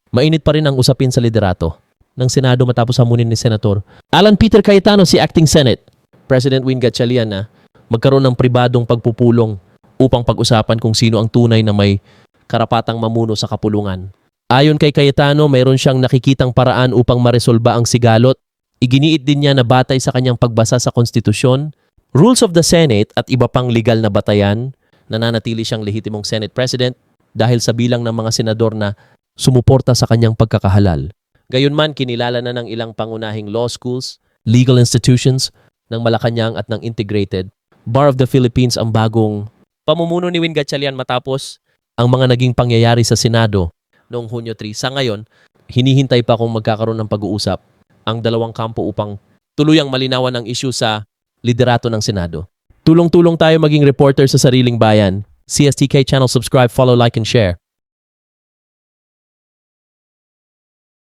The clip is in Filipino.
Mainit pa rin ang usapin sa liderato ng Senado matapos hamunin ni Senator Alan Peter Cayetano, si Acting Senate President Win Gatchalian, na magkaroon ng pribadong pagpupulong upang pag-usapan kung sino ang tunay na may karapatang mamuno sa kapulungan. Ayon kay Cayetano, mayroon siyang nakikitang paraan upang maresolba ang sigalot. Iginiit din niya na batay sa kanyang pagbasa sa konstitusyon, rules of the Senate at iba pang legal na batayan, nananatili siyang lehitimong Senate President dahil sa bilang ng mga senador na sumuporta sa kanyang pagkakahalal. Gayunman, kinilala na ng ilang pangunahing law schools, legal institutions ng Malacanang at ng Integrated Bar of the Philippines ang bagong pamumuno ni Win Gatchalian matapos ang mga naging pangyayari sa Senado noong Hunyo 3. Sa ngayon, hinihintay pa kung magkakaroon ng pag-uusap ang dalawang kampo upang tuluyang malinawan ang issue sa liderato ng Senado. Tulong-tulong tayo maging reporter sa sariling bayan. CSTK channel, subscribe, follow, like, and share.